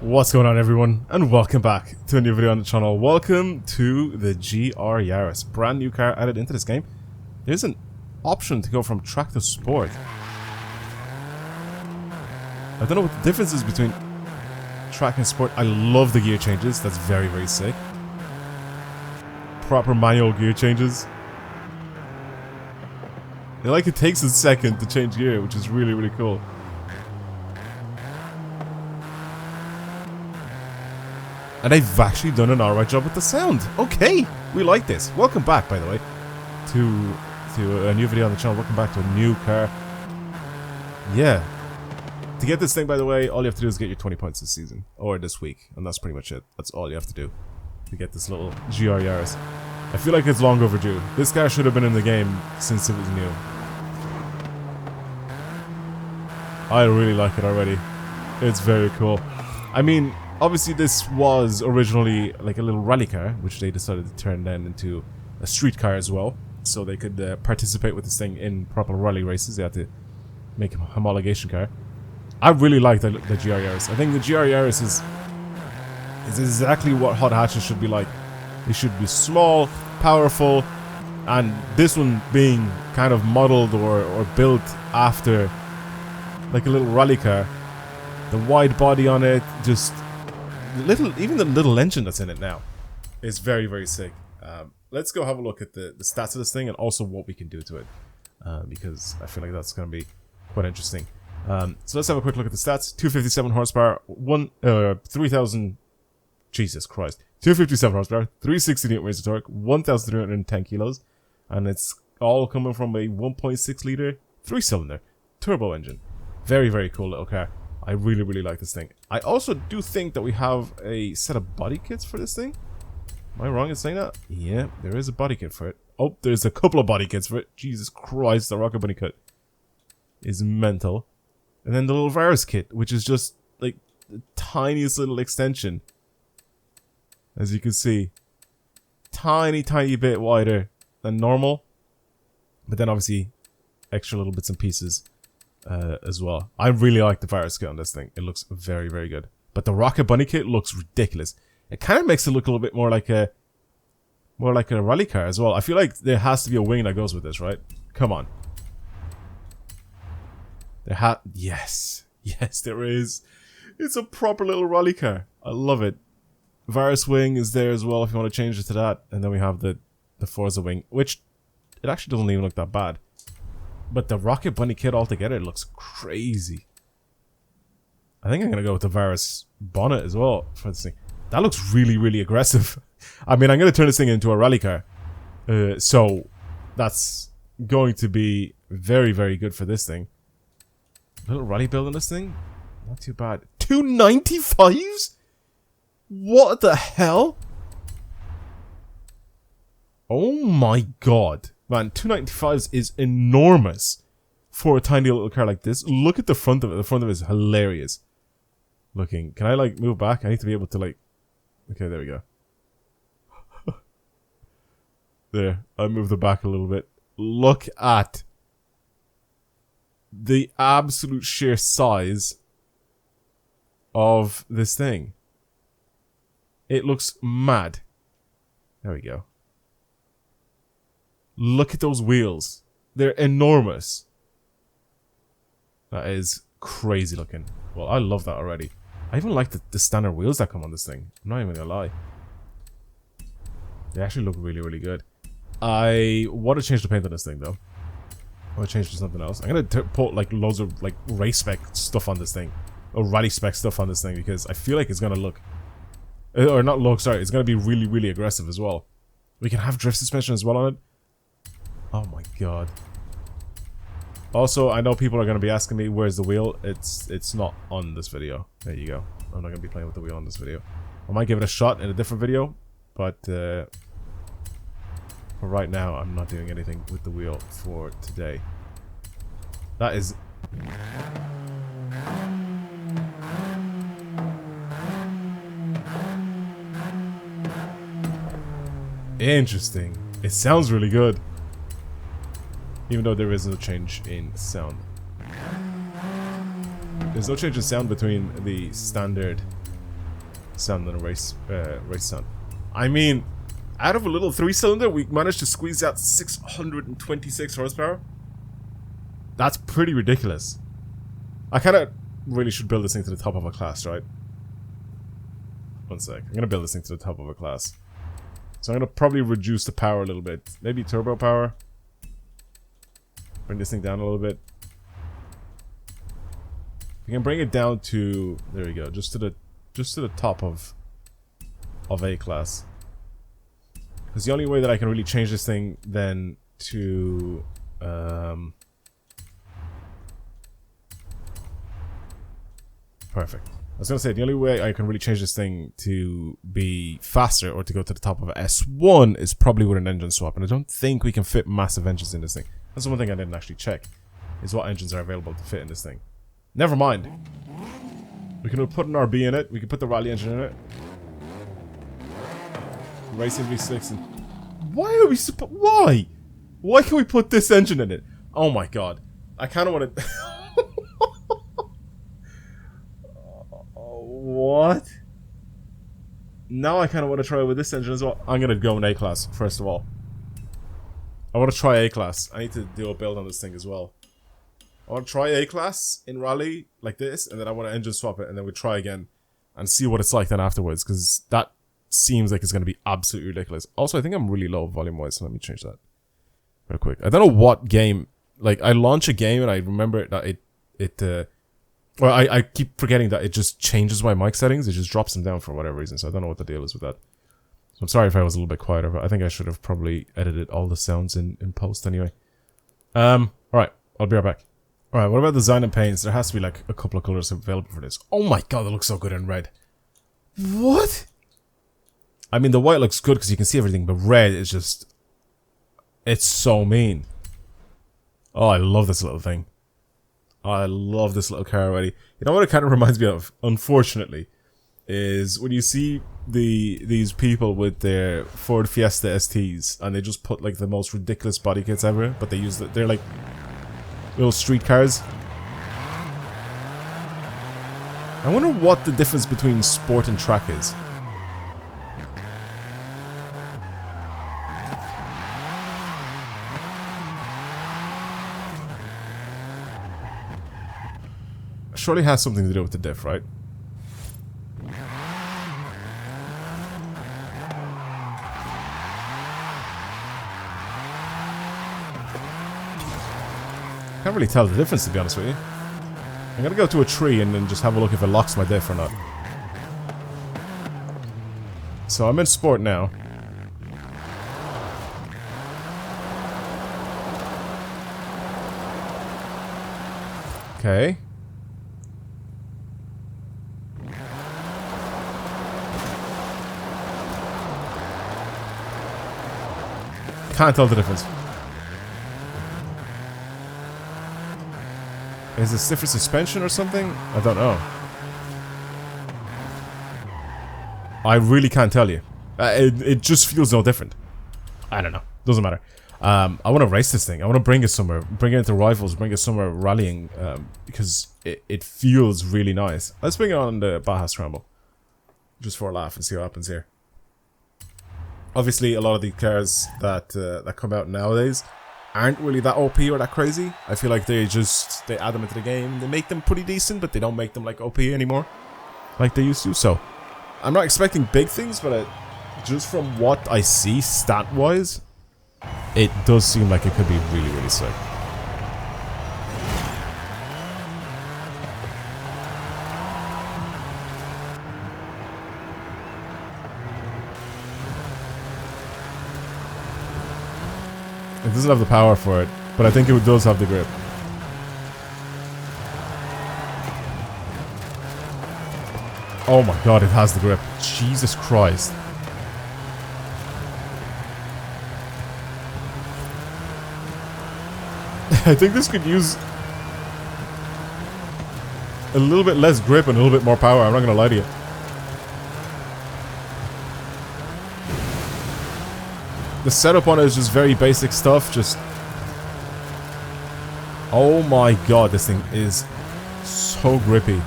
What's going on, everyone, and welcome back to a new video on the channel. Welcome to the GR Yaris, brand new car added into this game. There's an option to go from track to sport. I don't know what the difference is between track and sport. I love the gear changes. That's very, very sick. Proper manual gear changes. It takes a second to change gear, which is really, really cool. And they've actually done an alright job with the sound. Okay, we like this. Welcome back, by the way, to a new video on the channel. Welcome back to a new car. Yeah. To get this thing, by the way, all you have to do is get your 20 points this season. Or this week. And that's pretty much it. That's all you have to do to get this little GR Yaris. I feel like it's long overdue. This car should have been in the game since it was new. I really like it already. It's very cool. I mean, obviously this was originally like a little rally car, which they decided to turn then into a street car as well, so they could participate with this thing in proper rally races. They had to make a homologation car. I really like the GR Yaris. I think the GR Yaris is exactly what hot hatches should be like. They should be small, powerful, and this one being kind of modeled or built after like a little rally car. The wide body on it, just even the little engine that's in it now is very, very sick. Let's go have a look at the stats of this thing and also what we can do to it, because I feel like that's going to be quite interesting. So let's have a quick look at the stats. 257 horsepower, 3,000, Jesus Christ, 257 horsepower, 360 newton meters of torque, 1,310 kilos, and it's all coming from a 1.6 liter 3-cylinder turbo engine. Very, very cool little car. I really, really like this thing. I also do think that we have a set of body kits for this thing. Am I wrong in saying that? Yeah, there is a body kit for it. Oh, there's a couple of body kits for it. Jesus Christ, the Rocket Bunny kit is mental. And then the little YARIS kit, which is just like the tiniest little extension. As you can see. Tiny, tiny bit wider than normal. But then obviously extra little bits and pieces as well. I really like the YARIS kit on this thing. It looks very, very good. But the Rocket Bunny kit looks ridiculous. It kind of makes it look a little bit more like a rally car as well. I feel like there has to be a wing that goes with this, right? Come on. Yes, there is. It's a proper little rally car. I love it. YARIS wing is there as well if you want to change it to that. And then we have the Forza wing, which it actually doesn't even look that bad. But the Rocket Bunny kit altogether looks crazy. I think I'm going to go with the YARIS bonnet as well for this thing. That looks really, really aggressive. I mean, I'm going to turn this thing into a rally car. So that's going to be very, very good for this thing. Little rally build on this thing? Not too bad. 295s? What the hell? Oh my god. Man, 295s is enormous for a tiny little car like this. Look at the front of it. The front of it is hilarious looking. Can I, like, move back? I need to be able to, like... Okay, there we go. There. I moved the back a little bit. Look at the absolute sheer size of this thing. It looks mad. There we go. Look at those wheels. They're enormous. That is crazy looking. Well, I love that already. I even like the standard wheels that come on this thing. I'm not even gonna lie. They actually look really, really good. I want to change the paint on this thing, though. I want to change to something else. I'm gonna put like loads of like race spec stuff on this thing. Or rally spec stuff on this thing, because I feel like it's gonna look... Or not look, sorry. It's gonna be really, really aggressive as well. We can have drift suspension as well on it. Oh my god. Also, I know people are going to be asking me where's the wheel. It's not on this video. There you go. I'm not going to be playing with the wheel on this video. I might give it a shot in a different video, but for right now I'm not doing anything with the wheel for today. That is... Interesting. It sounds really good. Even though there is no change in sound. There's no change in sound between the standard sound than a race sound. I mean, out of a little 3-cylinder, we managed to squeeze out 626 horsepower. That's pretty ridiculous. I kind of really should build this thing to the top of a class, right? One sec. I'm gonna build this thing to the top of a class. So I'm gonna probably reduce the power a little bit. Maybe turbo power. Bring this thing down a little bit. We can bring it down to, there we go, just to the top of A class. Because the only way that I can really change this thing then to perfect. I was gonna say the only way I can really change this thing to be faster or to go to the top of S1 is probably with an engine swap, and I don't think we can fit massive engines in this thing. That's the one thing I didn't actually check, is what engines are available to fit in this thing. Never mind. We can put an RB in it. We can put the rally engine in it. Racing V6 and... Why are we Why? Why can we put this engine in it? Oh my god. I kind of want to... What? Now I kind of want to try with this engine as well. I'm going to go in A-Class, first of all. I want to try A-Class. I need to do a build on this thing as well. I want to try A-Class in Rally, like this, and then I want to engine swap it, and then we try again, and see what it's like then afterwards, because that seems like it's going to be absolutely ridiculous. Also, I think I'm really low volume-wise, so let me change that real quick. I don't know what game, like, I launch a game, and I remember that well, I keep forgetting that it just changes my mic settings. It just drops them down for whatever reason. So I don't know what the deal is with that. So I'm sorry if I was a little bit quieter, but I think I should have probably edited all the sounds in post anyway. Alright, I'll be right back. Alright, what about design and paints? There has to be like a couple of colors available for this. Oh my god, it looks so good in red. What? I mean, the white looks good because you can see everything, but red is just... It's so mean. Oh, I love this little thing. I love this little car already. You know what it kind of reminds me of, unfortunately, is when you see these people with their Ford Fiesta STs and they just put like the most ridiculous body kits ever, but they use they're like little street cars. I wonder what the difference between sport and track is. Surely has something to do with the diff, right? Can't really tell the difference, to be honest with you. I'm gonna go to a tree and then just have a look if it locks my diff or not. So I'm in sport now. Okay. Can't tell the difference. Is it stiffer suspension or something? I don't know. I really can't tell you. It just feels no different. I don't know. Doesn't matter. I want to race this thing. I want to bring it somewhere. Bring it into rivals. Bring it somewhere rallying. Because it feels really nice. Let's bring it on the Baja Scramble. Just for a laugh and see what happens here. Obviously, a lot of the cars that come out nowadays aren't really that OP or that crazy. I feel like they add them into the game. They make them pretty decent, but they don't make them like OP anymore, like they used to. So, I'm not expecting big things, but just from what I see stat-wise, it does seem like it could be really, really sick. It doesn't have the power for it, but I think it does have the grip. Oh my god, it has the grip. Jesus Christ. I think this could use a little bit less grip and a little bit more power, I'm not gonna lie to you. The setup on it is just very basic stuff, just... Oh my god, this thing is so grippy.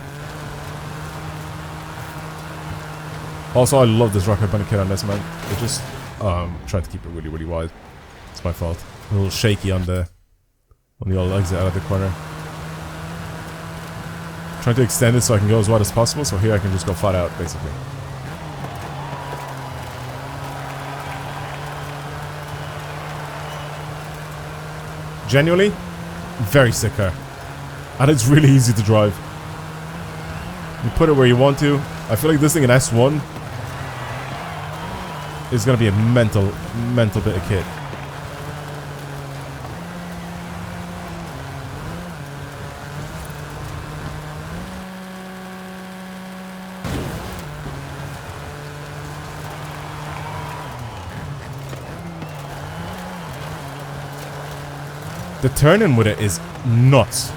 Also, I love this rocket bunny kit on this, man. It just... I'm trying to keep it really, really wide. It's my fault. A little shaky on the old exit out of the corner. Trying to extend it so I can go as wide as possible, so here I can just go flat out, basically. Genuinely, very sick car. And it's really easy to drive. You put it where you want to. I feel like this thing in S1 is gonna be a mental bit of kit. The turning with it is nuts.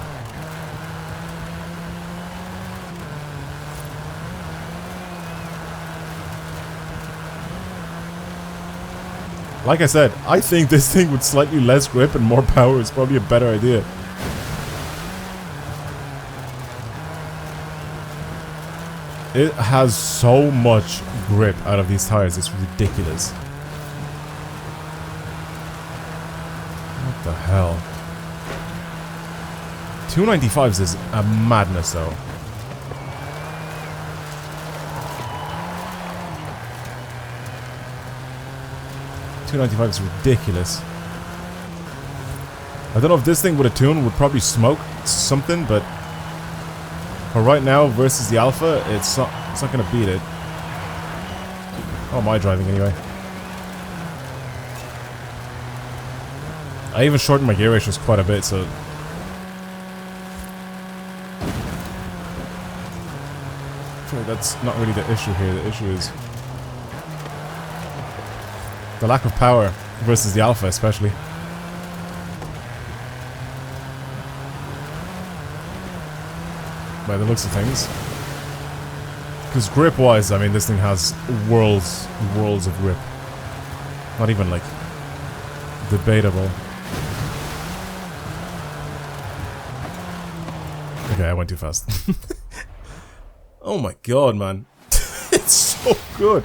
Like I said, I think this thing with slightly less grip and more power is probably a better idea. It has so much grip out of these tires, it's ridiculous. What the hell? 295s is a madness though. .295 is ridiculous. I don't know if this thing with a tune would probably smoke something, but for right now versus the Alpha, it's not gonna beat it. How am I driving anyway? I even shortened my gear ratios quite a bit, so that's not really the issue here. The issue is the lack of power versus the Alpha, especially. By the looks of things. Because grip-wise, I mean, this thing has worlds of grip. Not even, like, debatable. Okay, I went too fast. Oh my god, man. It's so good.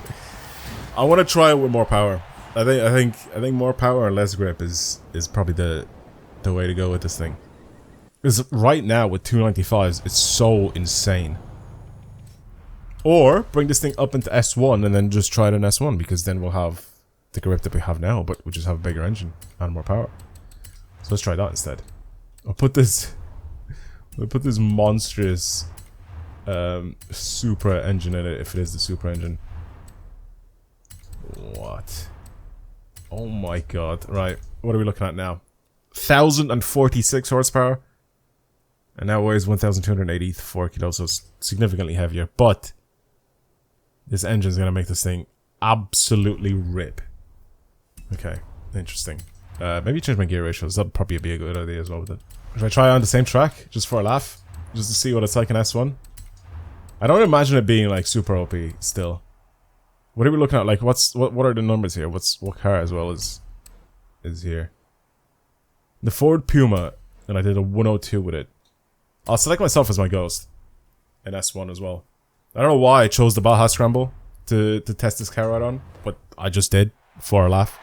I want to try it with more power. I think more power and less grip is probably the way to go with this thing. Because right now with 295s, it's so insane. Or bring this thing up into S1 and then just try it in S1, because then we'll have the grip that we have now, but we'll just have a bigger engine and more power. So let's try that instead. I'll put this monstrous Supra engine in it, if it is the Supra engine. What? Oh my god. Right, what are we looking at now? 1046 horsepower. And now weighs 1284 kilos, so it's significantly heavier. But this engine's gonna make this thing absolutely rip. Okay, interesting. Maybe change my gear ratios. That'd probably be a good idea as well with it. Should I try on the same track, just for a laugh? Just to see what it's like in S1? I don't imagine it being like super OP still. What are we looking at? Like, what are the numbers here? What car as well is here? The Ford Puma, and I did a 102 with it. I'll select myself as my ghost in S1 as well. I don't know why I chose the Baja Scramble to test this car out on, but I just did for a laugh.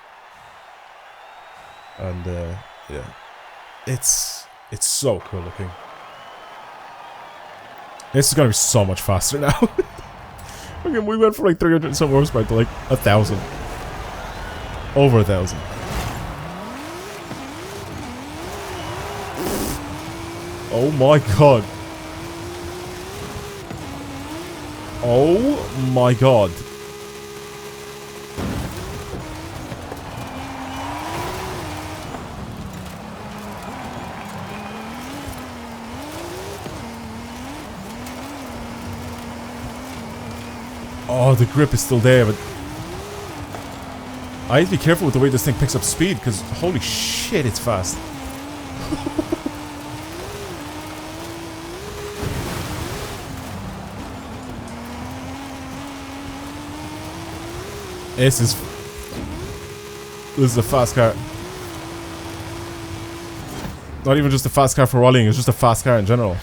And yeah, it's so cool looking. This is gonna be so much faster now. Okay, we went from like 300 and some horsepower to like 1,000. Over 1,000. Oh my god. Oh my god. Oh, the grip is still there, but I need to be careful with the way this thing picks up speed, because holy shit, it's fast. This is a fast car. Not even just a fast car for rallying, it's just a fast car in general.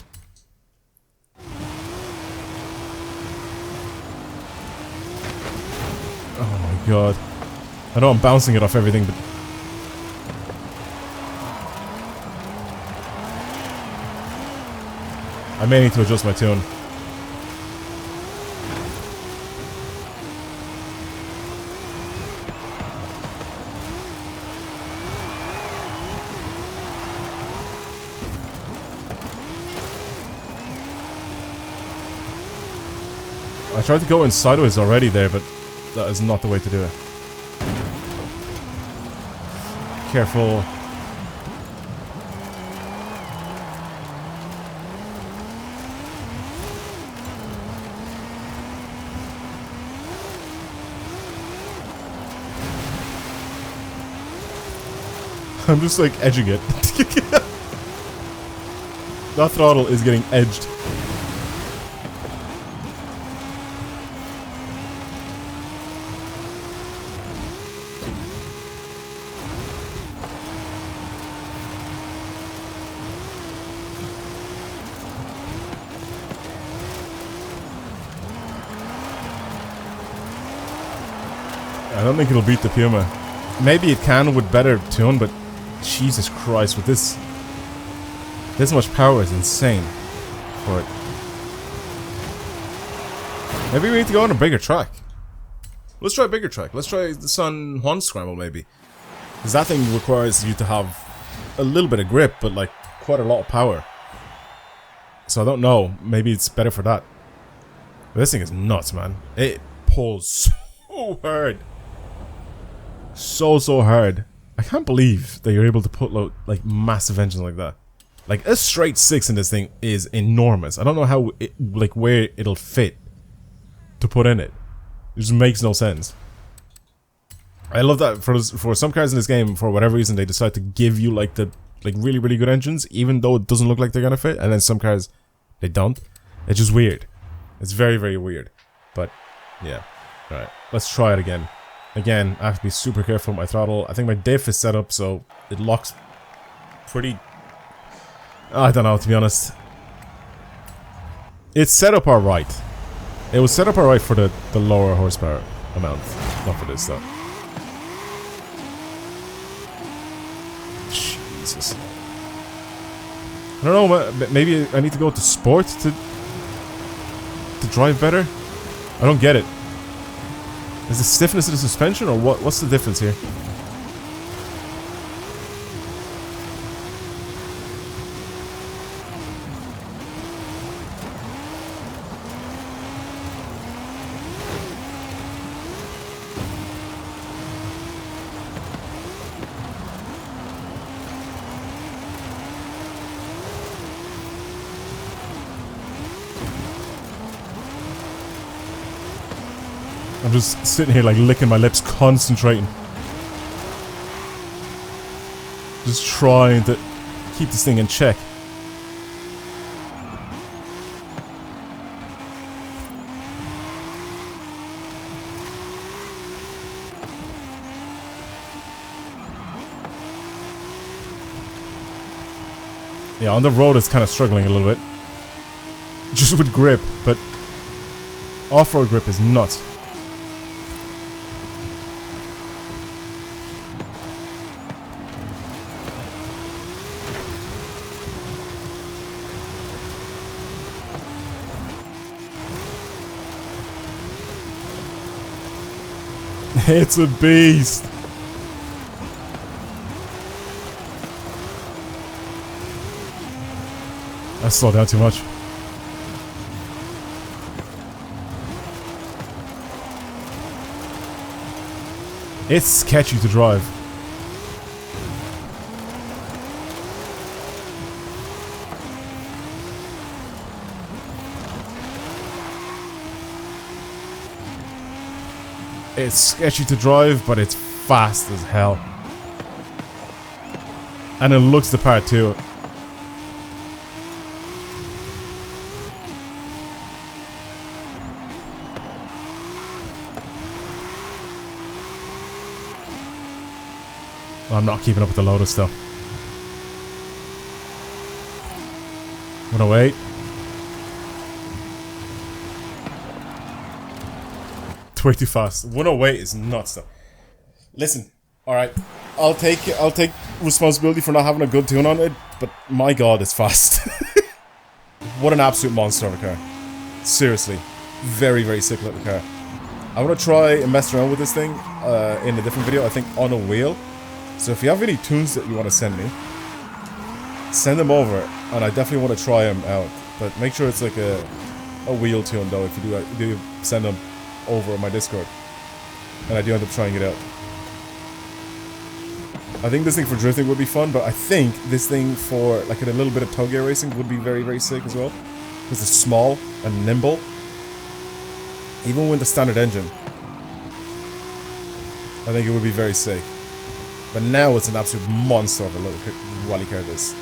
Oh my god. I know I'm bouncing it off everything, but... I may need to adjust my tune. I tried to go in sideways already there, but that is not the way to do it. Careful. I'm just like edging it. That throttle is getting edged. I don't think it'll beat the Puma. Maybe it can with better tune, but Jesus Christ, with this much power is insane for it. Maybe we need to go on a bigger track. Let's try a bigger track. Let's try the San Juan Scramble, maybe. Because that thing requires you to have a little bit of grip, but like quite a lot of power. So I don't know. Maybe it's better for that. But this thing is nuts, man. It pulls so hard. So hard. I can't believe that you're able to put like massive engines like that. Like a straight 6 in this thing is enormous. I don't know how it, like where it'll fit to put in it. It just makes no sense. I love that for some cars in this game, for whatever reason, they decide to give you like the really good engines, even though it doesn't look like they're gonna fit, and then some cars they don't. It's just weird. It's very weird. But yeah. Alright, let's try it again. Again, I have to be super careful with my throttle. I think my diff is set up so it locks pretty... I don't know, to be honest. It's set up alright. It was set up alright for the lower horsepower amount. Not for this, though. Jesus. I don't know, maybe I need to go to sport to drive better? I don't get it. Is it stiffness of the suspension, or what? What's the difference here? I'm just sitting here like licking my lips, concentrating. Just trying to keep this thing in check. Yeah, on the road it's kind of struggling a little bit. Just with grip, but off-road grip is nuts. It's a beast. I slowed down too much. It's sketchy to drive. It's sketchy to drive, but it's fast as hell. And it looks the part too. I'm not keeping up with the Lotus though. 108. way too fast. 108 is nuts though. Listen, alright, I'll take responsibility for not having a good tune on it, but my god, it's fast. What an absolute monster of a car. Seriously. Very, very sick little car. I want to try and mess around with this thing in a different video, I think on a wheel. So if you have any tunes that you want to send me, send them over, and I definitely want to try them out. But make sure it's like a wheel tune though, if you do send them over on my Discord. And I do end up trying it out. I think this thing for drifting would be fun, but I think this thing for like a little bit of tug air racing would be very, very sick as well. Because it's small and nimble. Even with the standard engine. I think it would be very sick. But now it's an absolute monster of a little rally car, this.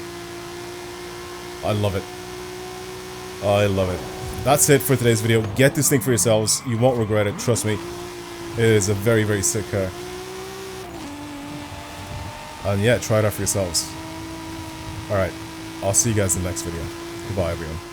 I love it. I love it. That's it for today's video. Get this thing for yourselves. You won't regret it, trust me. It is a very, very sick car. And yeah, try it out for yourselves. Alright, I'll see you guys in the next video. Goodbye, everyone.